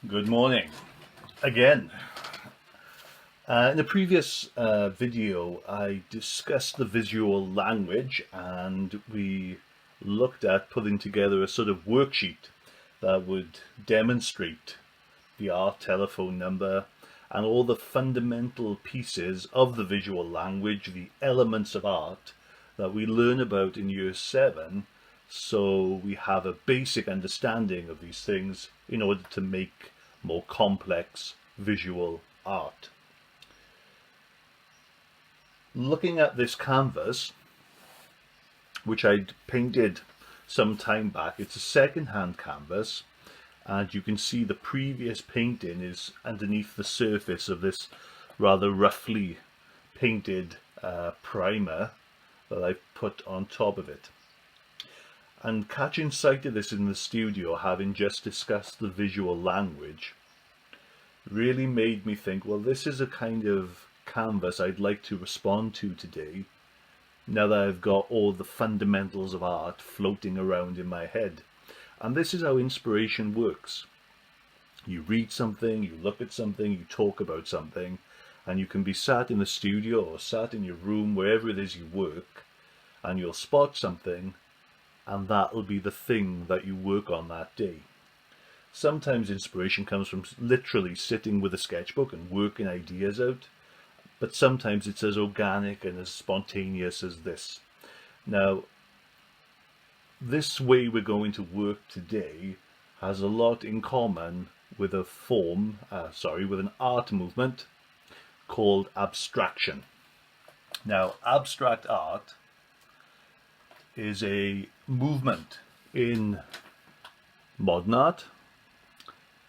Good morning again. In the previous video, I discussed the visual language and we looked at putting together a sort of worksheet that would demonstrate the art telephone number and all the fundamental pieces of the visual language, the elements of art that we learn about in year 7, so we have a basic understanding of these things in order to make more complex visual art. Looking at this canvas, which I'd painted some time back, it's a second-hand canvas, and you can see the previous painting is underneath the surface of this rather roughly painted primer that I've put on top of it. And catching sight of this in the studio, having just discussed the visual language, really made me think, well, this is a kind of canvas I'd like to respond to today, now that I've got all the fundamentals of art floating around in my head. And this is how inspiration works. You read something, you look at something, you talk about something, and you can be sat in the studio or sat in your room, wherever it is you work, and you'll spot something, and that'll be the thing that you work on that day. Sometimes inspiration comes from literally sitting with a sketchbook and working ideas out, but sometimes it's as organic and as spontaneous as this. Now, this way we're going to work today has a lot in common with a with an art movement called abstraction. Now, abstract art is a movement in modern art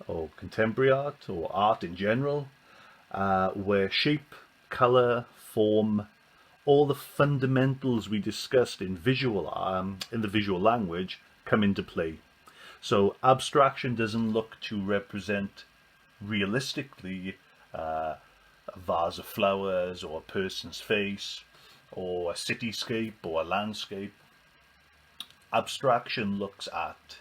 or contemporary art or art in general, where shape, color, form, all the fundamentals we discussed in the visual language come into play. So abstraction doesn't look to represent realistically a vase of flowers or a person's face or a cityscape or a landscape. Abstraction looks at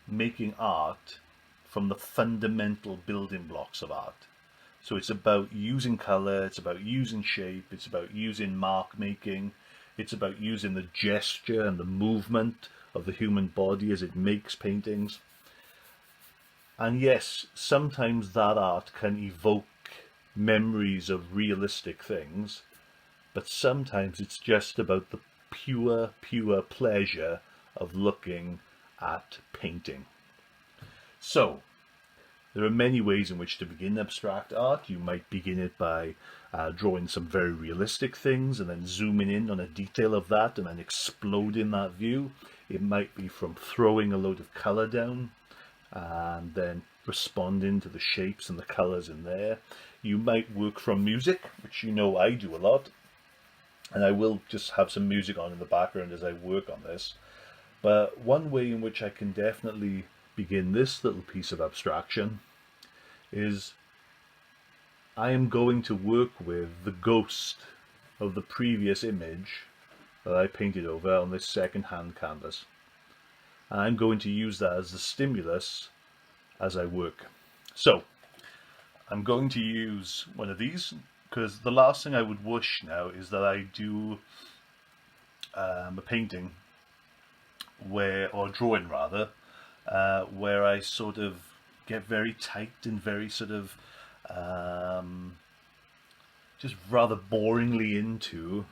making art from the fundamental building blocks of art. So it's about using color, it's about using shape, it's about using mark making, it's about using the gesture and the movement of the human body as it makes paintings. And yes, sometimes that art can evoke memories of realistic things, but sometimes it's just about the pure pleasure of looking at painting. So, there are many ways in which to begin abstract art. You might begin it by drawing some very realistic things and then zooming in on a detail of that and then exploding that view. It might be from throwing a load of color down and then responding to the shapes and the colors in there. You might work from music, which you know I do a lot. And I will just have some music on in the background as I work on this. But one way in which I can definitely begin this little piece of abstraction is I am going to work with the ghost of the previous image that I painted over on this second-hand canvas. And I'm going to use that as the stimulus as I work. So I'm going to use one of these, because the last thing I would wish now is that I do a painting or drawing rather, where I sort of get very tight and very sort of just rather boringly into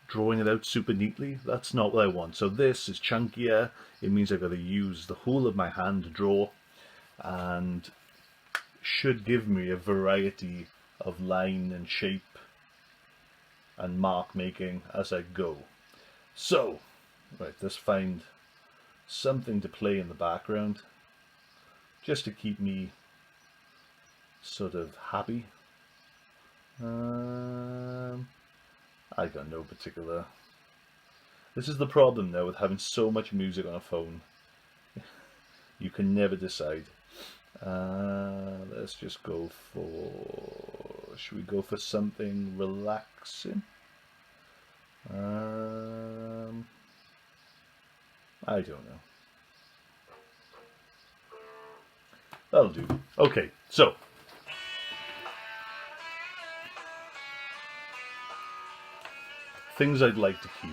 drawing it out super neatly. That's not what I want. So this is chunkier. It means I've got to use the whole of my hand to draw, and should give me a variety of line and shape and mark making as I go. So, right, let's find something to play in the background just to keep me sort of happy. I got no particular. This is the problem now with having so much music on a phone. You can never decide. Let's just go for, should we go for something relaxing? I don't know. That'll do. Okay, so things I'd like to keep.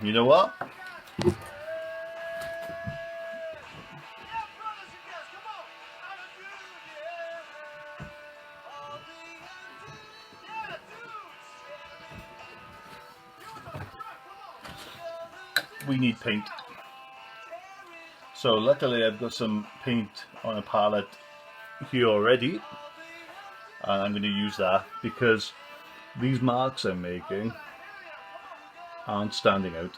You know what? We need paint. So luckily I've got some paint on a palette here already, and I'm going to use that because these marks I'm making aren't standing out.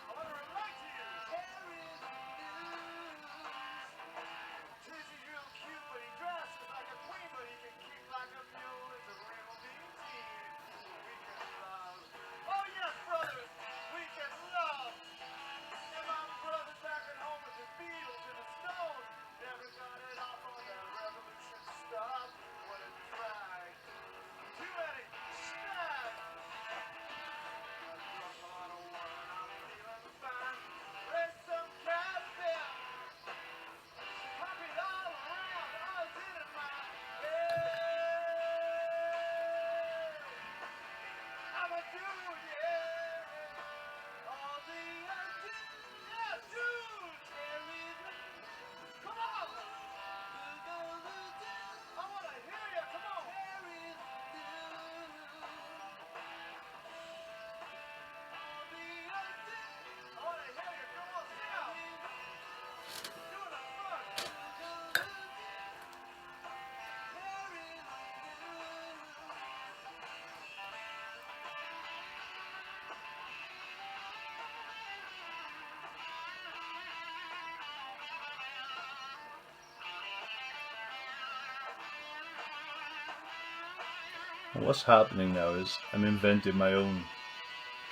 And what's happening now is I'm inventing my own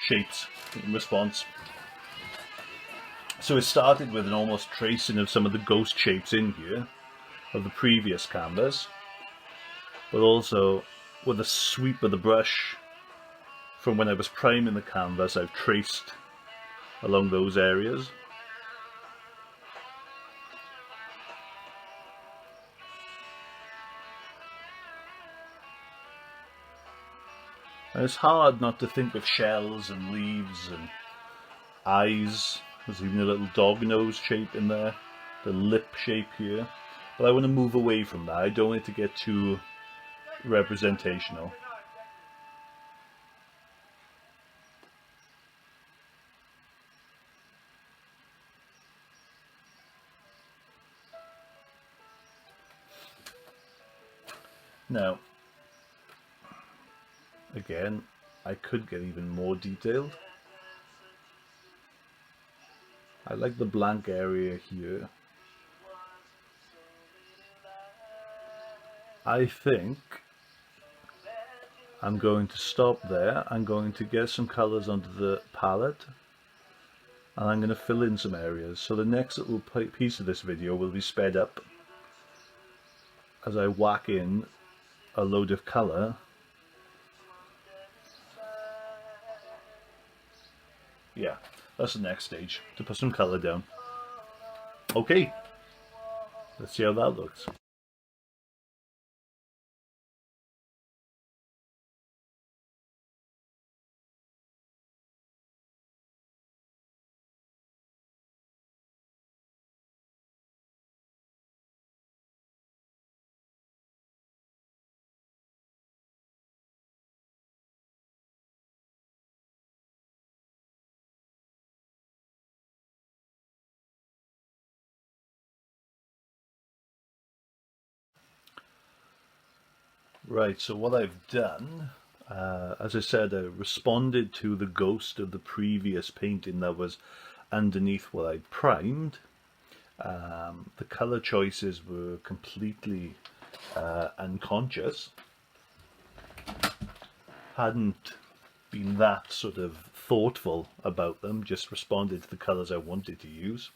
shapes in response. So it started with an almost tracing of some of the ghost shapes in here of the previous canvas, but also with a sweep of the brush from when I was priming the canvas, I've traced along those areas. And it's hard not to think of shells and leaves and eyes. There's even a little dog nose shape in there, the lip shape here. But I want to move away from that. I don't want it to get too representational. Now, again, I could get even more detailed. I like the blank area here. I think I'm going to stop there. I'm going to get some colors onto the palette, and I'm going to fill in some areas. So the next little piece of this video will be sped up as I whack in a load of color. Yeah, that's the next stage, to put some color down. Okay, let's see how that looks. Right, so what I've done, as I said, I responded to the ghost of the previous painting that was underneath what I'd primed. The color choices were completely unconscious. Hadn't been that sort of thoughtful about them, just responded to the colors I wanted to use.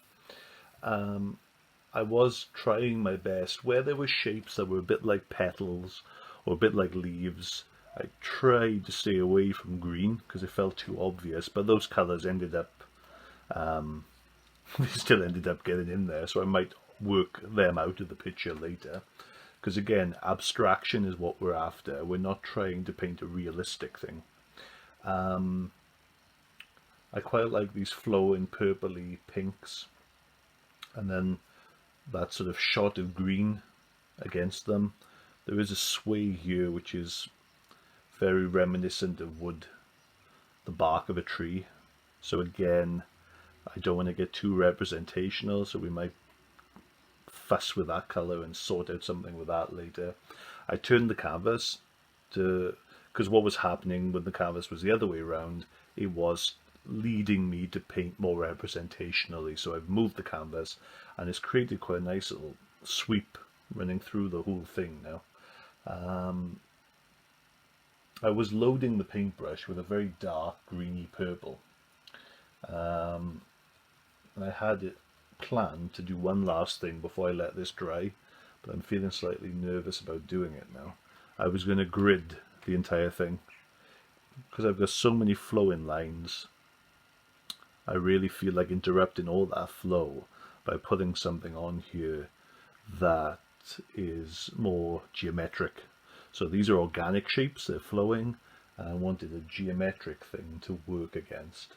I was trying my best where there were shapes that were a bit like petals or a bit like leaves. I tried to stay away from green because it felt too obvious, but those colors ended up they still ended up getting in there, so I might work them out of the picture later. Because again, abstraction is what we're after. We're not trying to paint a realistic thing. I quite like these flowing purpley pinks, and then that sort of shot of green against them. There is a sway here which is very reminiscent of wood, the bark of a tree. So again, I don't want to get too representational, so we might fuss with that color and sort out something with that later. I turned the canvas to, because what was happening when the canvas was the other way around, it was leading me to paint more representationally. So I've moved the canvas and it's created quite a nice little sweep running through the whole thing now. I was loading the paintbrush with a very dark greeny purple. And I had it planned to do one last thing before I let this dry, but I'm feeling slightly nervous about doing it now. I was going to grid the entire thing because I've got so many flowing lines. I really feel like interrupting all that flow by putting something on here that is more geometric. So these are organic shapes, they're flowing, and I wanted a geometric thing to work against.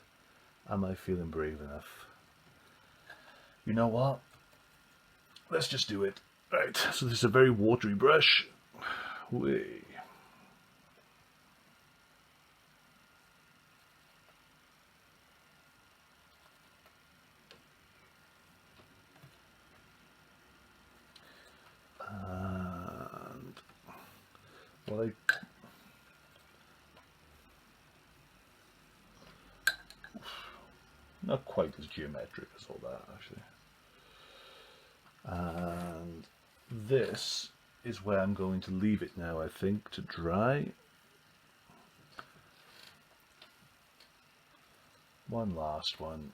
Am I feeling brave enough? You know what? Let's just do it. Right, so this is a very watery brush. Whee. And well, not quite as geometric as all that, actually. And this is where I'm going to leave it now, I think, to dry. One last one.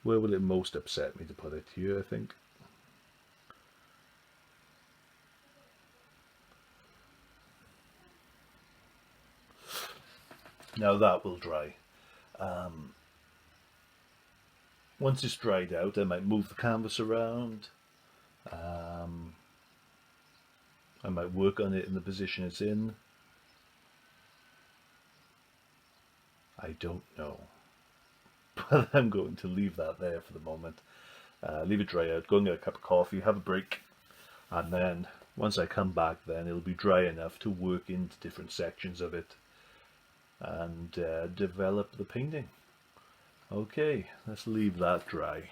Where will it most upset me to put it? Here, I think. Now that will dry. Once it's dried out, I might move the canvas around. I might work on it in the position it's in. I don't know. But I'm going to leave that there for the moment. Leave it dry out, go and get a cup of coffee, have a break, and then once I come back then it'll be dry enough to work into different sections of it and develop the painting. Okay, let's leave that dry.